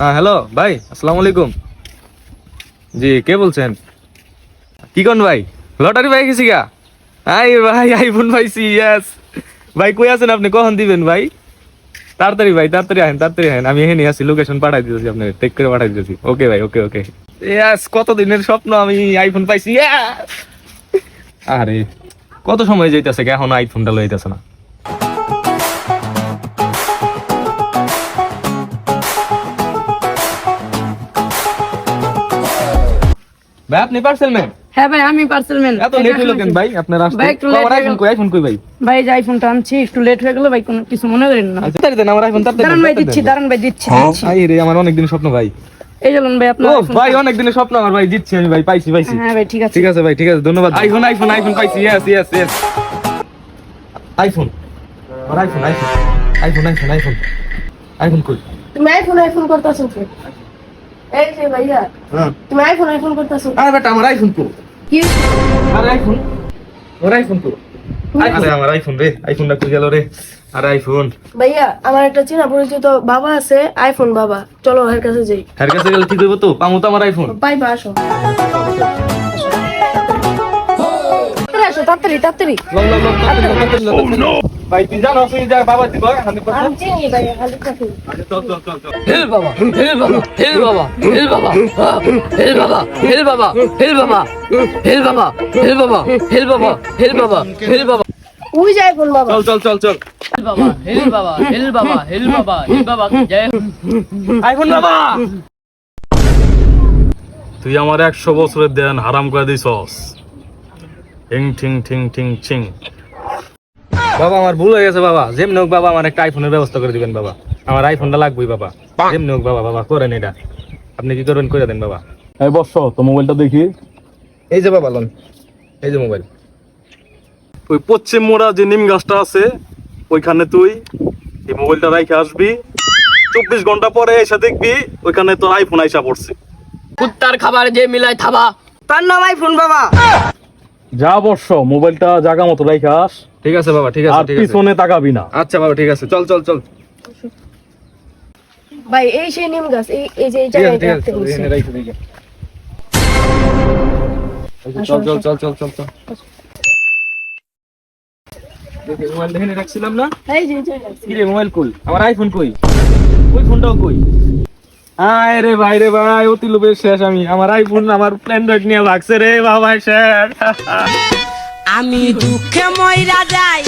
হ্যাঁ হ্যালো ভাই, আসসালামু আলাইকুম। জি কে বলছেন? কি কোন ভাই? লটারি পাই গেছি গা? আই ভাই আইফোন পাইছি, ইয়েস। ভাই কই আছেন আপনি, কখন দিবেন ভাই? তাড়াতাড়ি ভাই, তাড়াতাড়ি আহেন, তাড়াতাড়ি আহেন। আমি এখানে আছি, লোকেশন পাঠাই দিতেছি, আপনাকে টেক করে পাঠাই দিতেছি। ওকে ভাই, ওকে ওকে। ইয়েস, কত দিনের স্বপ্ন, আমি আইফোন পাইছি। ইয়েস। আরে কত সময় যাইতেছে, এখন আইফোনটা লইতেছে না। ভাই আপনি পার্সেল ম্যান? হ্যাঁ ভাই, আমি পার্সেল ম্যান। এত লেট হলো কেন ভাই আপনার আসতে? ভাই, একটু late আমার হয়ে আইফোন গেল। কই, আইফোন কই ভাই? ভাই যে আইফোনটা আনছি একটু লেট হয়ে গেল ভাই, কোনো কিছু মনে করেন না। আচ্ছা তাড়াতাড়ি দেন আমার আইফোন, তাড়াতাড়ি দাঁড়ান ভাই, দেন, দিচ্ছি, দাঁড়ান ভাই, দিচ্ছি। আই রে, আমার অনেক দিনের স্বপ্ন ভাই। এই চলুন ভাই আপনার ও iPhone ভাই, টা। অনেক দিনের স্বপ্ন আমার ভাই, দিচ্ছি আমি ভাই, পাইছি পাইছি। হ্যাঁ ভাই, ঠিক আছে। ঠিক আছে ভাই, ঠিক আছে, ধন্যবাদ। আইফোন আইফোন আইফোন পাইছি, ইয়েস ইয়েস ইয়েস। আইফোন, আমার iPhone iPhone iPhone iPhone iPhone iPhone কই? তুমি আইফোন করতেছো কি? এই যে ভাইয়া, হ্যাঁ তুমি আইফোন করতেছো আরে বেটা, আমার আইফোন কই? কি? আরে আইফোন, ওর আইফোন কই? আরে আমার আইফোন রে, আইফোনটা কই গেল রে? আরে আইফোন। ভাইয়া, আমার একটা চেনা পরিচিত বাবা আছে, আইফোন বাবা, চলো ওর কাছে যাই। এর কাছে গেলে ঠিক হইব তো? পামু তো আমার আইফোন? পাইবা, আসো। আসো তাড়াতাড়ি তাড়াতাড়ি। লং লং লং, তাড়াতাড়ি লং। ভাই তুই জানো তুই যা, বাবা দিব হাতে পাশে। আমি চিনি ভাইয়া, খালি কাছে। আরে চল চল চল চল। হেল বাবা, হেল বাবা, হেল বাবা, হেল বাবা, হেল বাবা, হেল বাবা, হেল বাবা, হেল বাবা, হেল বাবা, হেল বাবা, হেল বাবা, হেল বাবা, ওই যে আইফোন বাবা। চল চল চল চল। হেল বাবা, হেল বাবা, হেল বাবা, হেল বাবা, হেল বাবা, জয় হোক। আইফোন বাবা। তুই আমার 100 বছরের দেন হারাম করে দিছস। হিং ঠিং ঠিং ঠিং চিং। বাবা আমার ভুল হয়ে গেছে বাবা, যেমনি হোক বাবা আমার একটা আইফোনের ব্যবস্থা করে দিবেন বাবা, আমার আইফোনটা লাগবেই বাবা, যেমনি হোক বাবা, বাবা করেন এটা, আপনি কি করবেন করে দেন বাবা। এই বর্ষ তো মোবাইলটা দেখি। এই যে বাবা লন, এই যে মোবাইল। ওই পশ্চিম মোড়া যে নিম গাছটা আছে ওইখানে তুই এই মোবাইলটা রাইখে আসবি, 24 ঘন্টা পরে এসে দেখবি ওইখানে তোর আইফোন আইসা পড়ছে। কুত্তার খাবার যে মিলাই থাবা। তার নাম আইফোন বাবা। যা বর্ষ মোবাইলটা জায়গা মতো রাইখে আস, ঠিক আছে বাবা, ঠিক আছে আর ঠিক আছে। পিছনে তাকাবি না। আচ্ছা বাবা ঠিক আছে, চল চল চল। ভাই এই সেই নিম গাছ, এই যে এই ঠিক আছে জায়গায় ঠিক আছে, রাখতে বলছি। এখানে রাইখে দিই। চল চল চল চল চল চল। দেখি মোবাইল এখানে রাখছিলাম না? এই যে এই জায়গায়। কি রে মোবাইল কই? আমার আইফোন কই? ওই ফোনটাও কই? আয় রে ভাই, অতি লোভের শেষ আমি। আমার আইফোন আমার অ্যান্ড্রয়েড নিয়ে ভাগছে রে বাবা, শেষ। আমি দুঃখে ময়রা যাই